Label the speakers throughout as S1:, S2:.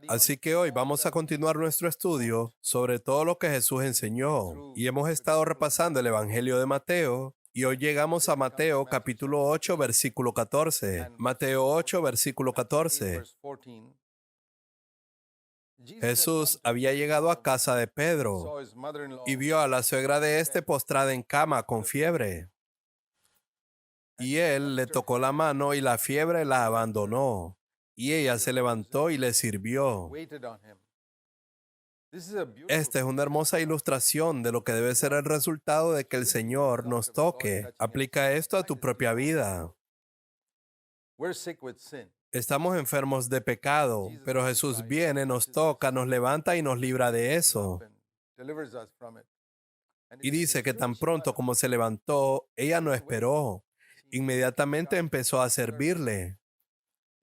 S1: Así que hoy vamos a continuar nuestro estudio sobre todo lo que Jesús enseñó. Y hemos estado repasando el Evangelio de Mateo. Y hoy llegamos a Mateo capítulo 8, versículo 14. Mateo 8, versículo 14. Jesús había llegado a casa de Pedro y vio a la suegra de éste postrada en cama con fiebre. Y él le tocó la mano y la fiebre la abandonó. Y ella se levantó y le sirvió. Esta es una hermosa ilustración de lo que debe ser el resultado de que el Señor nos toque. Aplica esto a tu propia vida. Estamos enfermos de pecado, pero Jesús viene, nos toca, nos levanta y nos libra de eso. Y dice que tan pronto como se levantó, ella no esperó. Inmediatamente empezó a servirle.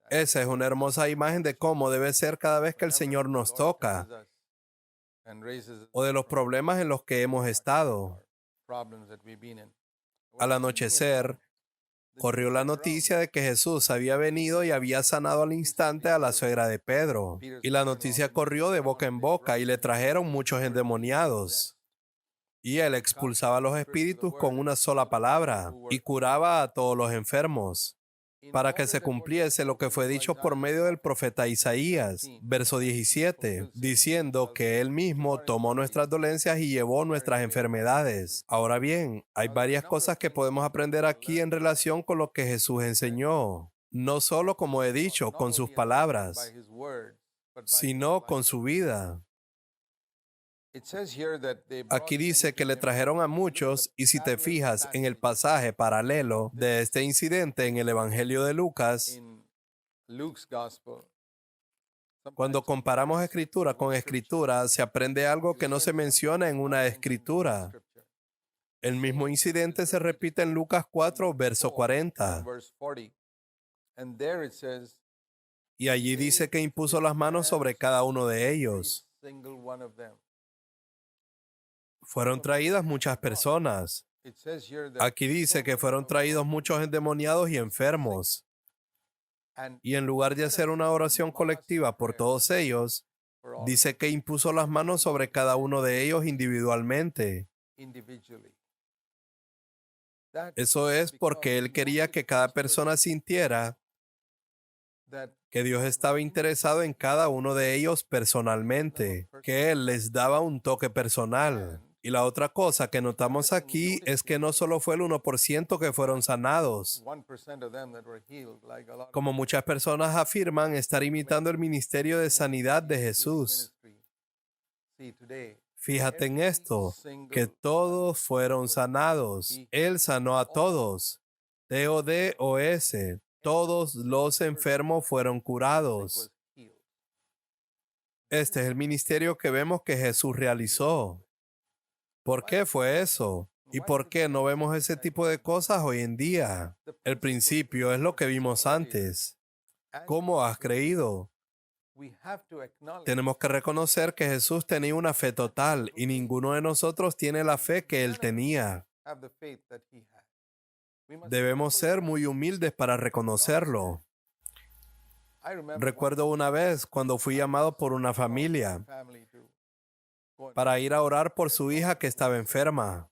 S1: Esa es una hermosa imagen de cómo debe ser cada vez que el Señor nos toca, o de los problemas en los que hemos estado. Al anochecer, corrió la noticia de que Jesús había venido y había sanado al instante a la suegra de Pedro. Y la noticia corrió de boca en boca y le trajeron muchos endemoniados. Y él expulsaba a los espíritus con una sola palabra y curaba a todos los enfermos, para que se cumpliese lo que fue dicho por medio del profeta Isaías, verso 17, diciendo que él mismo tomó nuestras dolencias y llevó nuestras enfermedades. Ahora bien, hay varias cosas que podemos aprender aquí en relación con lo que Jesús enseñó. No solo, como he dicho, con sus palabras, sino con su vida. Aquí dice que le trajeron a muchos, y si te fijas en el pasaje paralelo de este incidente en el Evangelio de Lucas, cuando comparamos escritura con escritura, se aprende algo que no se menciona en una escritura. El mismo incidente se repite en Lucas 4, verso 40. Y allí dice que impuso las manos sobre cada uno de ellos. Fueron traídas muchas personas. Aquí dice que fueron traídos muchos endemoniados y enfermos. Y en lugar de hacer una oración colectiva por todos ellos, dice que impuso las manos sobre cada uno de ellos individualmente. Eso es porque él quería que cada persona sintiera que Dios estaba interesado en cada uno de ellos personalmente, que Él les daba un toque personal. Y la otra cosa que notamos aquí es que no solo fue el 1% que fueron sanados, como muchas personas afirman estar imitando el ministerio de sanidad de Jesús. Fíjate en esto, que todos fueron sanados. Él sanó a todos. TODOS. Todos los enfermos fueron curados. Este es el ministerio que vemos que Jesús realizó. ¿Por qué fue eso? ¿Y por qué no vemos ese tipo de cosas hoy en día? El principio es lo que vimos antes. ¿Cómo has creído? Tenemos que reconocer que Jesús tenía una fe total y ninguno de nosotros tiene la fe que Él tenía. Debemos ser muy humildes para reconocerlo. Recuerdo una vez cuando fui llamado por una familia para ir a orar por su hija que estaba enferma.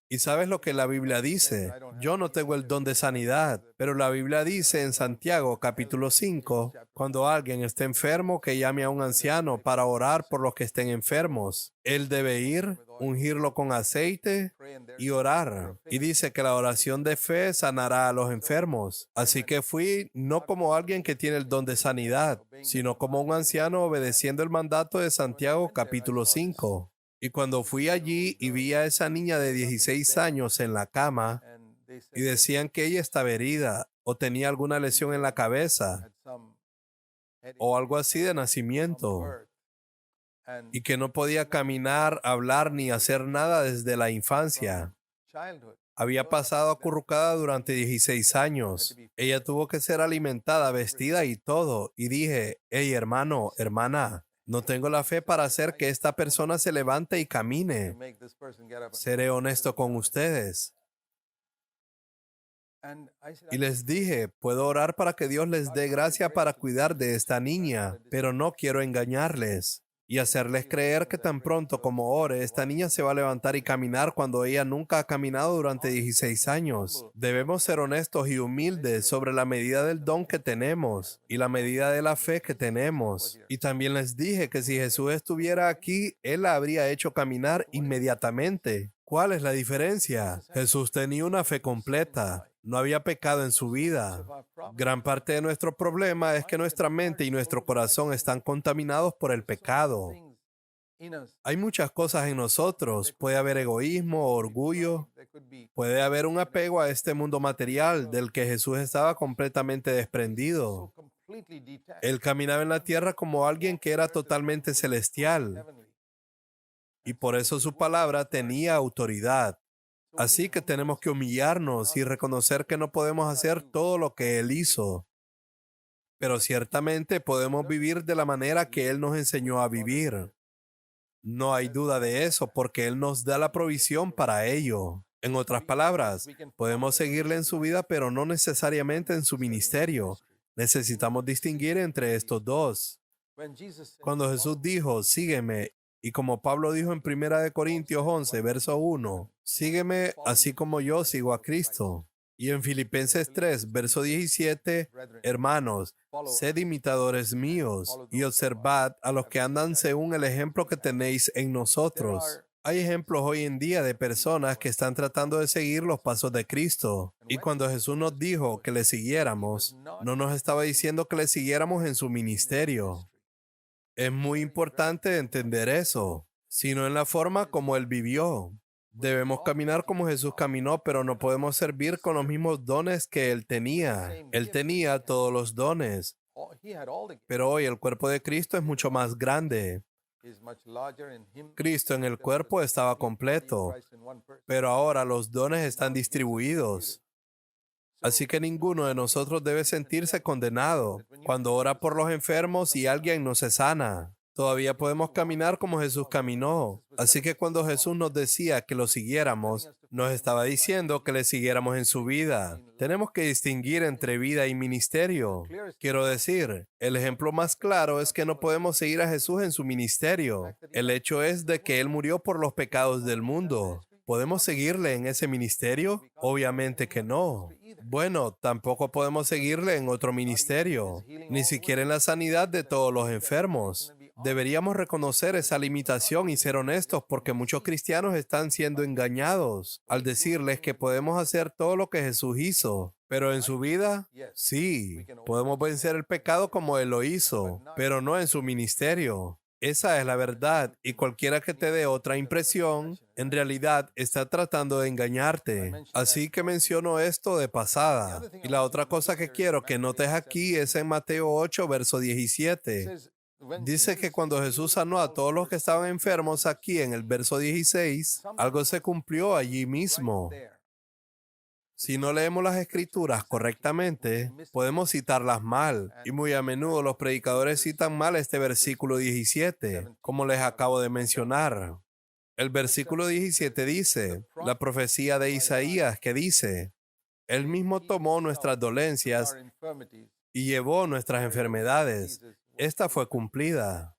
S1: ¿Y sabes lo que la Biblia dice? Yo no tengo el don de sanidad, pero la Biblia dice en Santiago capítulo 5, cuando alguien esté enfermo, que llame a un anciano para orar por los que estén enfermos. Él debe ir, ungirlo con aceite y orar. Y dice que la oración de fe sanará a los enfermos. Así que fui no como alguien que tiene el don de sanidad, sino como un anciano obedeciendo el mandato de Santiago capítulo 5. Y cuando fui allí y vi a esa niña de 16 años en la cama y decían que ella estaba herida o tenía alguna lesión en la cabeza o algo así de nacimiento y que no podía caminar, hablar ni hacer nada desde la infancia. Había pasado acurrucada durante 16 años. Ella tuvo que ser alimentada, vestida y todo. Y dije, hey hermano, hermana, no tengo la fe para hacer que esta persona se levante y camine. Seré honesto con ustedes. Y les dije, puedo orar para que Dios les dé gracia para cuidar de esta niña, pero no quiero engañarles y hacerles creer que tan pronto como ore, esta niña se va a levantar y caminar cuando ella nunca ha caminado durante 16 años. Debemos ser honestos y humildes sobre la medida del don que tenemos y la medida de la fe que tenemos. Y también les dije que si Jesús estuviera aquí, Él la habría hecho caminar inmediatamente. ¿Cuál es la diferencia? Jesús tenía una fe completa. No había pecado en su vida. Gran parte de nuestro problema es que nuestra mente y nuestro corazón están contaminados por el pecado. Hay muchas cosas en nosotros. Puede haber egoísmo, orgullo. Puede haber un apego a este mundo material del que Jesús estaba completamente desprendido. Él caminaba en la tierra como alguien que era totalmente celestial. Y por eso su palabra tenía autoridad. Así que tenemos que humillarnos y reconocer que no podemos hacer todo lo que Él hizo. Pero ciertamente podemos vivir de la manera que Él nos enseñó a vivir. No hay duda de eso porque Él nos da la provisión para ello. En otras palabras, podemos seguirle en su vida, pero no necesariamente en su ministerio. Necesitamos distinguir entre estos dos. Cuando Jesús dijo, sígueme, y como Pablo dijo en 1 Corintios 11, verso 1, sígueme así como yo sigo a Cristo. Y en Filipenses 3, verso 17, hermanos, sed imitadores míos y observad a los que andan según el ejemplo que tenéis en nosotros. Hay ejemplos hoy en día de personas que están tratando de seguir los pasos de Cristo. Y cuando Jesús nos dijo que le siguiéramos, no nos estaba diciendo que le siguiéramos en su ministerio. Es muy importante entender eso, sino en la forma como Él vivió. Debemos caminar como Jesús caminó, pero no podemos servir con los mismos dones que Él tenía. Él tenía todos los dones, pero hoy el cuerpo de Cristo es mucho más grande. Cristo en el cuerpo estaba completo, pero ahora los dones están distribuidos. Así que ninguno de nosotros debe sentirse condenado cuando ora por los enfermos y alguien no se sana. Todavía podemos caminar como Jesús caminó. Así que cuando Jesús nos decía que lo siguiéramos, nos estaba diciendo que le siguiéramos en su vida. Tenemos que distinguir entre vida y ministerio. Quiero decir, el ejemplo más claro es que no podemos seguir a Jesús en su ministerio. El hecho es de que Él murió por los pecados del mundo. ¿Podemos seguirle en ese ministerio? Obviamente que no. Bueno, tampoco podemos seguirle en otro ministerio, ni siquiera en la sanidad de todos los enfermos. Deberíamos reconocer esa limitación y ser honestos porque muchos cristianos están siendo engañados al decirles que podemos hacer todo lo que Jesús hizo. Pero en su vida, sí, podemos vencer el pecado como Él lo hizo, pero no en su ministerio. Esa es la verdad, y cualquiera que te dé otra impresión, en realidad está tratando de engañarte. Así que menciono esto de pasada. Y la otra cosa que quiero que notes aquí es en Mateo 8, verso 17. Dice que cuando Jesús sanó a todos los que estaban enfermos aquí en el verso 16, algo se cumplió allí mismo. Si no leemos las escrituras correctamente, podemos citarlas mal, y muy a menudo los predicadores citan mal este versículo 17, como les acabo de mencionar. El versículo 17 dice, la profecía de Isaías que dice, Él mismo tomó nuestras dolencias y llevó nuestras enfermedades. Esta fue cumplida.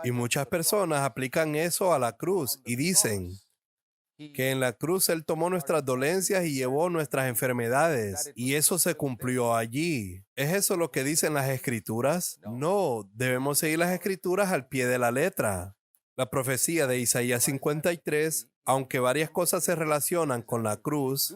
S1: Y muchas personas aplican eso a la cruz y dicen que en la cruz Él tomó nuestras dolencias y llevó nuestras enfermedades, y eso se cumplió allí. ¿Es eso lo que dicen las Escrituras? No, debemos seguir las Escrituras al pie de la letra. La profecía de Isaías 53, aunque varias cosas se relacionan con la cruz,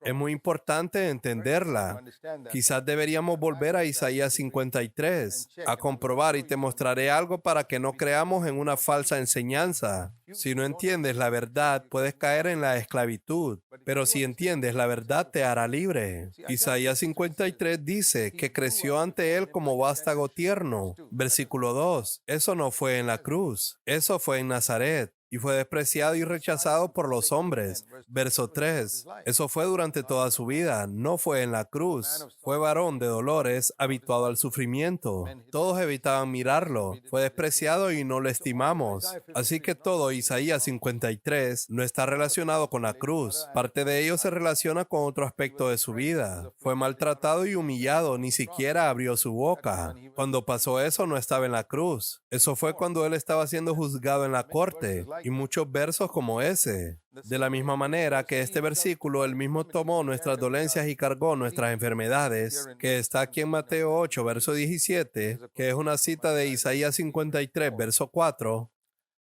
S1: es muy importante entenderla. Quizás deberíamos volver a Isaías 53, a comprobar y te mostraré algo para que no creamos en una falsa enseñanza. Si no entiendes la verdad, puedes caer en la esclavitud, pero si entiendes la verdad, te hará libre. Isaías 53 dice que creció ante él como vástago tierno. Versículo 2. Eso no fue en la cruz, eso fue en Nazaret. y fue despreciado y rechazado por los hombres. Verso 3. Eso fue durante toda su vida, no fue en la cruz. Fue varón de dolores, habituado al sufrimiento. Todos evitaban mirarlo. Fue despreciado y no lo estimamos. Así que todo Isaías 53 no está relacionado con la cruz. Parte de ello se relaciona con otro aspecto de su vida. Fue maltratado y humillado, ni siquiera abrió su boca. Cuando pasó eso no estaba en la cruz. Eso fue cuando él estaba siendo juzgado en la corte. Y muchos versos como ese. De la misma manera que este versículo, él mismo tomó nuestras dolencias y cargó nuestras enfermedades, que está aquí en Mateo 8, verso 17, que es una cita de Isaías 53, verso 4.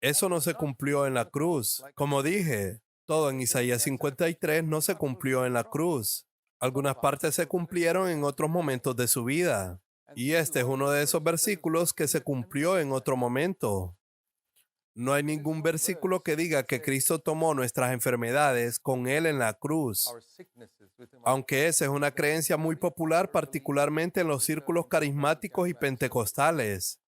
S1: Eso no se cumplió en la cruz. Como dije, todo en Isaías 53 no se cumplió en la cruz. Algunas partes se cumplieron en otros momentos de su vida. Y este es uno de esos versículos que se cumplió en otro momento. No hay ningún versículo que diga que Cristo tomó nuestras enfermedades con Él en la cruz, aunque esa es una creencia muy popular, particularmente en los círculos carismáticos y pentecostales.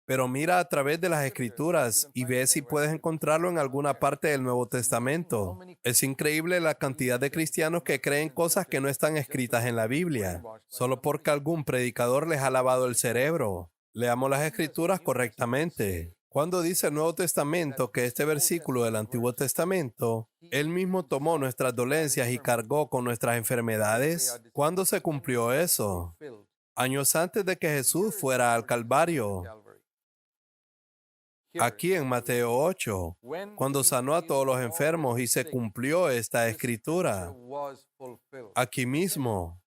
S1: Pero mira a través de las Escrituras y ve si puedes encontrarlo en alguna parte del Nuevo Testamento. Es increíble la cantidad de cristianos que creen cosas que no están escritas en la Biblia, solo porque algún predicador les ha lavado el cerebro. Leamos las Escrituras correctamente. Cuando dice el Nuevo Testamento que este versículo del Antiguo Testamento, Él mismo tomó nuestras dolencias y cargó con nuestras enfermedades, ¿cuándo se cumplió eso? Años antes de que Jesús fuera al Calvario. Aquí en Mateo 8, cuando sanó a todos los enfermos y se cumplió esta escritura. Aquí mismo.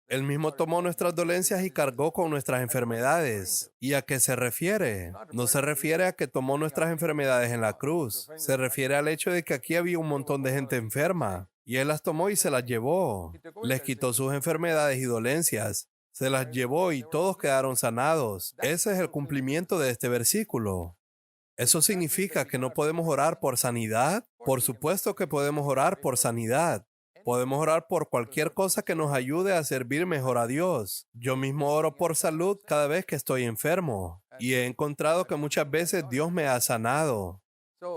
S1: Él mismo tomó nuestras dolencias y cargó con nuestras enfermedades. ¿Y a qué se refiere? No se refiere a que tomó nuestras enfermedades en la cruz. Se refiere al hecho de que aquí había un montón de gente enferma. Y Él las tomó y se las llevó. Les quitó sus enfermedades y dolencias. Se las llevó y todos quedaron sanados. Ese es el cumplimiento de este versículo. ¿Eso significa que no podemos orar por sanidad? Por supuesto que podemos orar por sanidad. Podemos orar por cualquier cosa que nos ayude a servir mejor a Dios. Yo mismo oro por salud cada vez que estoy enfermo. Y he encontrado que muchas veces Dios me ha sanado.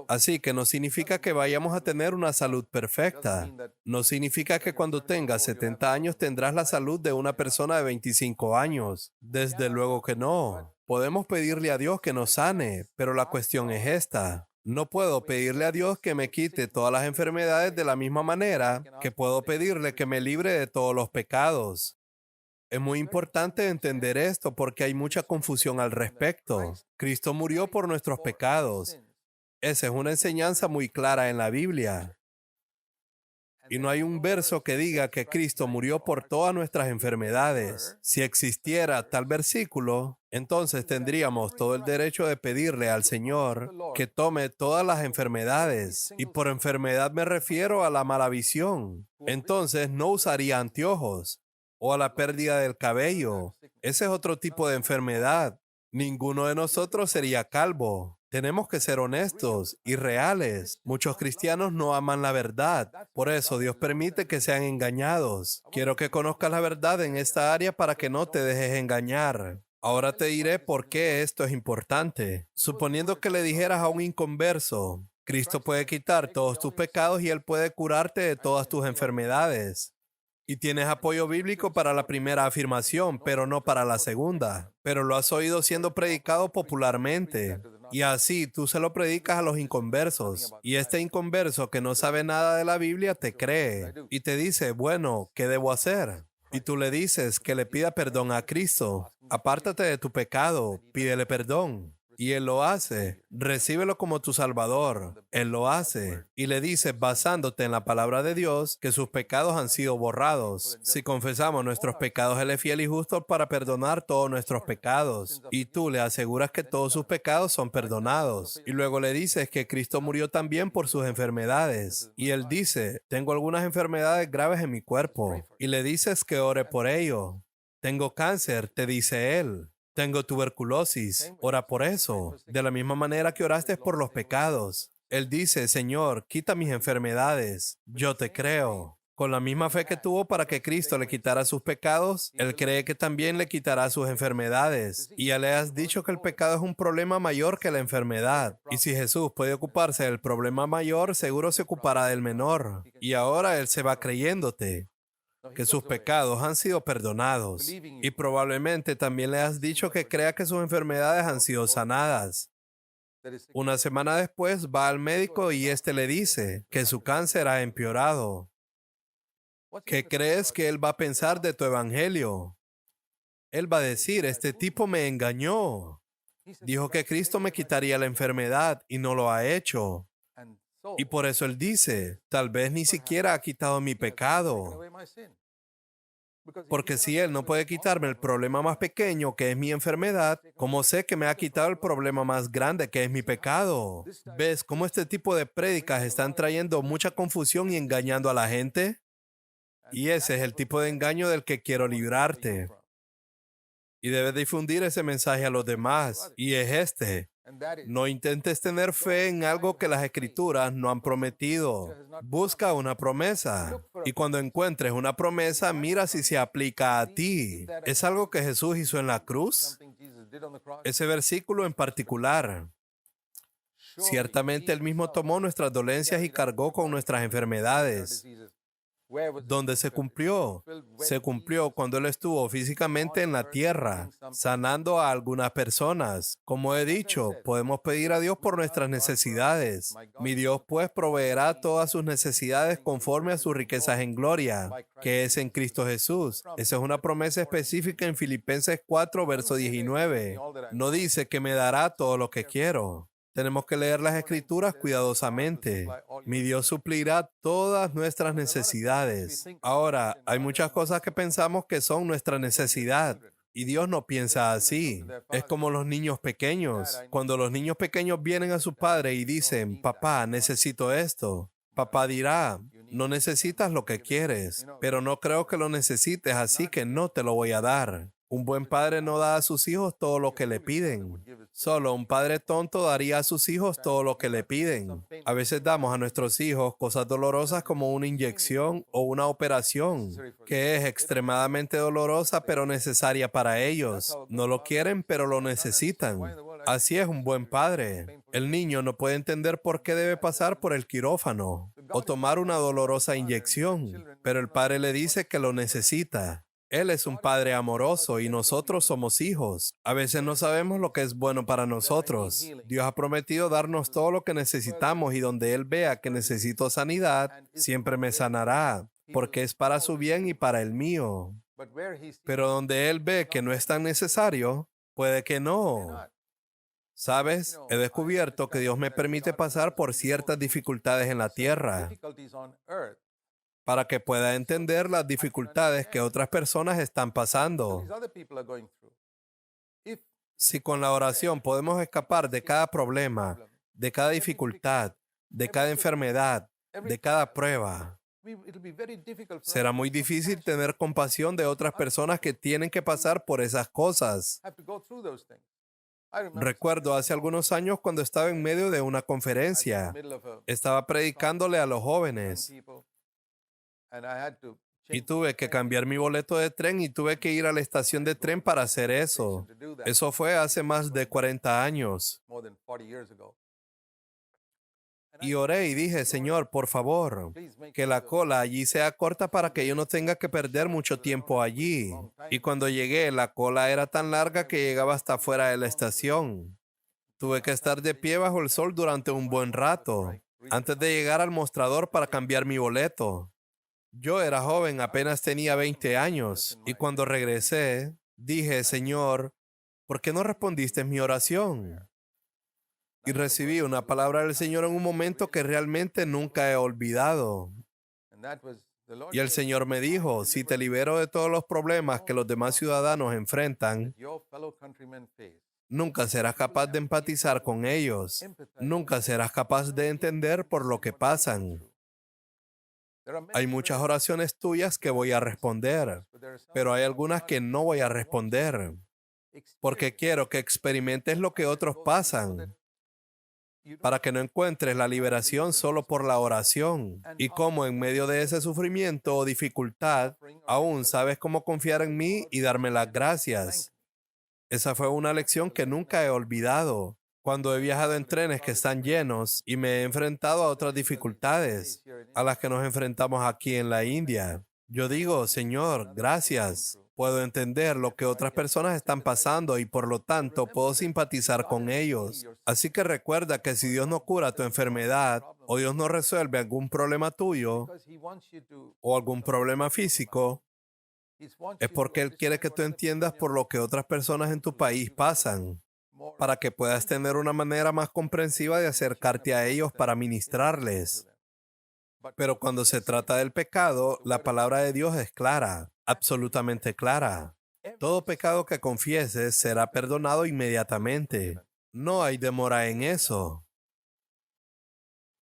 S1: Así que no significa que vayamos a tener una salud perfecta. No significa que cuando tengas 70 años tendrás la salud de una persona de 25 años. Desde luego que no. Podemos pedirle a Dios que nos sane, pero la cuestión es esta. No puedo pedirle a Dios que me quite todas las enfermedades de la misma manera que puedo pedirle que me libre de todos los pecados. Es muy importante entender esto porque hay mucha confusión al respecto. Cristo murió por nuestros pecados. Esa es una enseñanza muy clara en la Biblia. Y no hay un verso que diga que Cristo murió por todas nuestras enfermedades. Si existiera tal versículo, entonces tendríamos todo el derecho de pedirle al Señor que tome todas las enfermedades. Y por enfermedad me refiero a la mala visión. Entonces no usaría anteojos o a la pérdida del cabello. Ese es otro tipo de enfermedad. Ninguno de nosotros sería calvo. Tenemos que ser honestos y reales. Muchos cristianos no aman la verdad. Por eso Dios permite que sean engañados. Quiero que conozcas la verdad en esta área para que no te dejes engañar. Ahora te diré por qué esto es importante. Suponiendo que le dijeras a un inconverso, Cristo puede quitar todos tus pecados y Él puede curarte de todas tus enfermedades. Y tienes apoyo bíblico para la primera afirmación, pero no para la segunda. Pero lo has oído siendo predicado popularmente. Y así tú se lo predicas a los inconversos. Y este inconverso que no sabe nada de la Biblia te cree. Y te dice, bueno, ¿qué debo hacer? Y tú le dices que le pida perdón a Cristo. Apártate de tu pecado, pídele perdón. Y Él lo hace. Recíbelo como tu Salvador. Él lo hace. Y le dices, basándote en la palabra de Dios, que sus pecados han sido borrados. Si confesamos nuestros pecados, Él es fiel y justo para perdonar todos nuestros pecados. Y tú le aseguras que todos sus pecados son perdonados. Y luego le dices que Cristo murió también por sus enfermedades. Y Él dice, tengo algunas enfermedades graves en mi cuerpo. Y le dices que ore por ello. Tengo cáncer, te dice Él. Tengo tuberculosis, ora por eso. De la misma manera que oraste por los pecados. Él dice, Señor, quita mis enfermedades. Yo te creo. Con la misma fe que tuvo para que Cristo le quitara sus pecados, Él cree que también le quitará sus enfermedades. Y ya le has dicho que el pecado es un problema mayor que la enfermedad. Y si Jesús puede ocuparse del problema mayor, seguro se ocupará del menor. Y ahora Él se va creyéndote que sus pecados han sido perdonados. Y probablemente también le has dicho que crea que sus enfermedades han sido sanadas. Una semana después va al médico y éste le dice que su cáncer ha empeorado. ¿Qué crees que él va a pensar de tu evangelio? Él va a decir, este tipo me engañó. Dijo que Cristo me quitaría la enfermedad y no lo ha hecho. Y por eso él dice, tal vez ni siquiera ha quitado mi pecado. Porque si Él no puede quitarme el problema más pequeño, que es mi enfermedad, ¿cómo sé que me ha quitado el problema más grande, que es mi pecado? ¿Ves cómo este tipo de prédicas están trayendo mucha confusión y engañando a la gente? Y ese es el tipo de engaño del que quiero librarte. Y debes difundir ese mensaje a los demás. Y es este. No intentes tener fe en algo que las Escrituras no han prometido. Busca una promesa. Y cuando encuentres una promesa, mira si se aplica a ti. ¿Es algo que Jesús hizo en la cruz? Ese versículo en particular. Ciertamente Él mismo tomó nuestras dolencias y cargó con nuestras enfermedades. ¿Dónde se cumplió? Se cumplió cuando Él estuvo físicamente en la tierra, sanando a algunas personas. Como he dicho, podemos pedir a Dios por nuestras necesidades. Mi Dios pues proveerá todas sus necesidades conforme a sus riquezas en gloria, que es en Cristo Jesús. Esa es una promesa específica en Filipenses 4, verso 19. No dice que me dará todo lo que quiero. Tenemos que leer las Escrituras cuidadosamente. Mi Dios suplirá todas nuestras necesidades. Ahora, hay muchas cosas que pensamos que son nuestra necesidad. Y Dios no piensa así. Es como los niños pequeños. Cuando los niños pequeños vienen a su padre y dicen, papá, necesito esto. Papá dirá, no necesitas lo que quieres, pero no creo que lo necesites, así que no te lo voy a dar. Un buen padre no da a sus hijos todo lo que le piden. Solo un padre tonto daría a sus hijos todo lo que le piden. A veces damos a nuestros hijos cosas dolorosas como una inyección o una operación, que es extremadamente dolorosa pero necesaria para ellos. No lo quieren pero lo necesitan. Así es un buen padre. El niño no puede entender por qué debe pasar por el quirófano o tomar una dolorosa inyección, pero el padre le dice que lo necesita. Él es un padre amoroso y nosotros somos hijos. A veces no sabemos lo que es bueno para nosotros. Dios ha prometido darnos todo lo que necesitamos y donde Él vea que necesito sanidad, siempre me sanará, porque es para su bien y para el mío. Pero donde Él ve que no es tan necesario, puede que no. ¿Sabes? He descubierto que Dios me permite pasar por ciertas dificultades en la tierra para que pueda entender las dificultades que otras personas están pasando. Si con la oración podemos escapar de cada problema, de cada dificultad, de cada enfermedad, de cada prueba, será muy difícil tener compasión de otras personas que tienen que pasar por esas cosas. Recuerdo hace algunos años cuando estaba en medio de una conferencia. Estaba predicándole a los jóvenes. Y tuve que cambiar mi boleto de tren y tuve que ir a la estación de tren para hacer eso. Eso fue hace más de 40 años. Y oré y dije, Señor, por favor, que la cola allí sea corta para que yo no tenga que perder mucho tiempo allí. Y cuando llegué, la cola era tan larga que llegaba hasta fuera de la estación. Tuve que estar de pie bajo el sol durante un buen rato, antes de llegar al mostrador para cambiar mi boleto. Yo era joven, apenas tenía 20 años, y cuando regresé, dije, Señor, ¿por qué no respondiste mi oración? Y recibí una palabra del Señor en un momento que realmente nunca he olvidado. Y el Señor me dijo, si te libero de todos los problemas que los demás ciudadanos enfrentan, nunca serás capaz de empatizar con ellos. Nunca serás capaz de entender por lo que pasan. Hay muchas oraciones tuyas que voy a responder, pero hay algunas que no voy a responder, porque quiero que experimentes lo que otros pasan. para que no encuentres la liberación solo por la oración. Y cómo en medio de ese sufrimiento o dificultad, aún sabes cómo confiar en mí y darme las gracias. Esa fue una lección que nunca he olvidado. Cuando he viajado en trenes que están llenos y me he enfrentado a otras dificultades a las que nos enfrentamos aquí en la India, yo digo, Señor, gracias. Puedo entender lo que otras personas están pasando y por lo tanto puedo simpatizar con ellos. Así que recuerda que si Dios no cura tu enfermedad o Dios no resuelve algún problema tuyo o algún problema físico, es porque Él quiere que tú entiendas por lo que otras personas en tu país pasan, para que puedas tener una manera más comprensiva de acercarte a ellos para ministrarles. Pero cuando se trata del pecado, la palabra de Dios es clara, absolutamente clara. Todo pecado que confieses será perdonado inmediatamente. No hay demora en eso.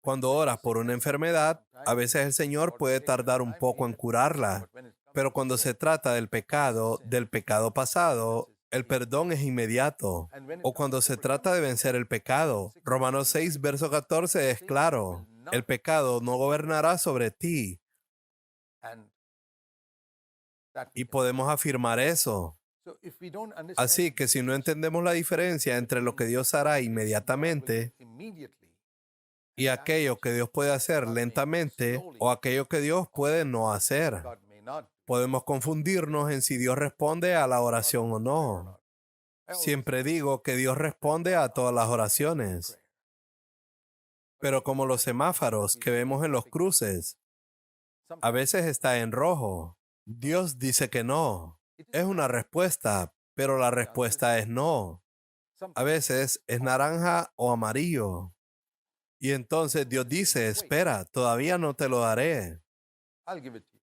S1: Cuando oras por una enfermedad, a veces el Señor puede tardar un poco en curarla, pero cuando se trata del pecado pasado, el perdón es inmediato. O cuando se trata de vencer el pecado, Romanos 6, verso 14 es claro. El pecado no gobernará sobre ti. Y podemos afirmar eso. Así que si no entendemos la diferencia entre lo que Dios hará inmediatamente y aquello que Dios puede hacer lentamente o aquello que Dios puede no hacer, podemos confundirnos en si Dios responde a la oración o no. Siempre digo que Dios responde a todas las oraciones. Pero como los semáforos que vemos en los cruces, a veces está en rojo. Dios dice que no. Es una respuesta, pero la respuesta es no. A veces es naranja o amarillo. Y entonces Dios dice, espera, todavía no te lo daré.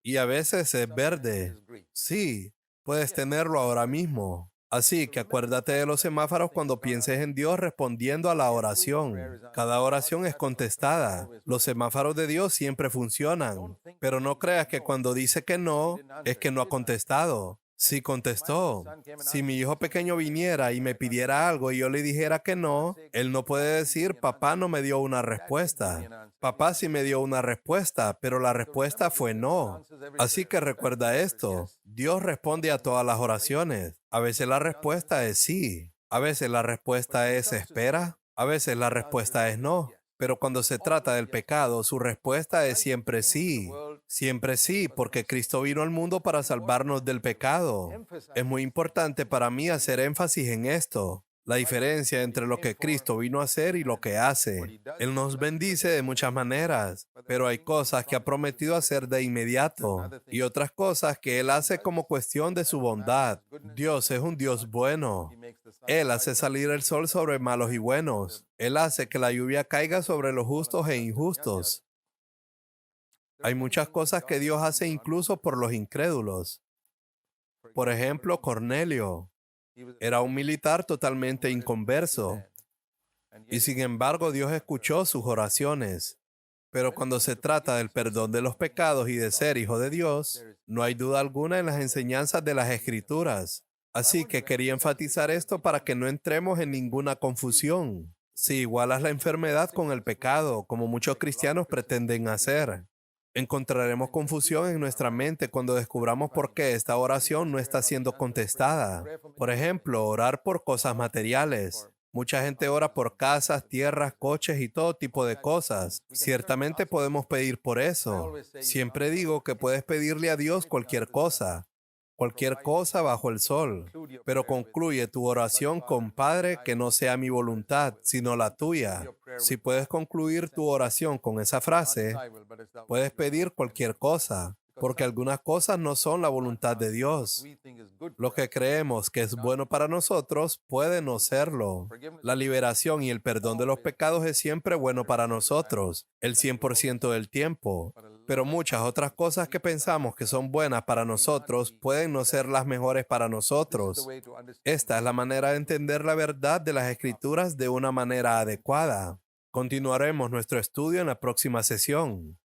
S1: Y a veces es verde. Sí, puedes tenerlo ahora mismo. Así que acuérdate de los semáforos cuando pienses en Dios respondiendo a la oración. Cada oración es contestada. Los semáforos de Dios siempre funcionan. Pero no creas que cuando dice que no, es que no ha contestado. Sí contestó. Si mi hijo pequeño viniera y me pidiera algo y yo le dijera que no, él no puede decir, papá no me dio una respuesta. Papá sí me dio una respuesta, pero la respuesta fue no. Así que recuerda esto, Dios responde a todas las oraciones. A veces la respuesta es sí. A veces la respuesta es espera. A veces la respuesta es no. Pero cuando se trata del pecado, su respuesta es siempre sí. Siempre sí, porque Cristo vino al mundo para salvarnos del pecado. Es muy importante para mí hacer énfasis en esto. La diferencia entre lo que Cristo vino a hacer y lo que hace. Él nos bendice de muchas maneras, pero hay cosas que ha prometido hacer de inmediato y otras cosas que Él hace como cuestión de su bondad. Dios es un Dios bueno. Él hace salir el sol sobre malos y buenos. Él hace que la lluvia caiga sobre los justos e injustos. Hay muchas cosas que Dios hace incluso por los incrédulos. Por ejemplo, Cornelio era un militar totalmente inconverso. Y sin embargo, Dios escuchó sus oraciones. Pero cuando se trata del perdón de los pecados y de ser hijo de Dios, no hay duda alguna en las enseñanzas de las Escrituras. Así que quería enfatizar esto para que no entremos en ninguna confusión. Si igualas la enfermedad con el pecado, como muchos cristianos pretenden hacer, encontraremos confusión en nuestra mente cuando descubramos por qué esta oración no está siendo contestada. Por ejemplo, orar por cosas materiales. Mucha gente ora por casas, tierras, coches y todo tipo de cosas. Ciertamente podemos pedir por eso. Siempre digo que puedes pedirle a Dios cualquier cosa bajo el sol, pero concluye tu oración con Padre, que no sea mi voluntad, sino la tuya. Si puedes concluir tu oración con esa frase, puedes pedir cualquier cosa, porque algunas cosas no son la voluntad de Dios. Lo que creemos que es bueno para nosotros puede no serlo. La liberación y el perdón de los pecados es siempre bueno para nosotros, el 100% del tiempo. Pero muchas otras cosas que pensamos que son buenas para nosotros pueden no ser las mejores para nosotros. Esta es la manera de entender la verdad de las Escrituras de una manera adecuada. Continuaremos nuestro estudio en la próxima sesión.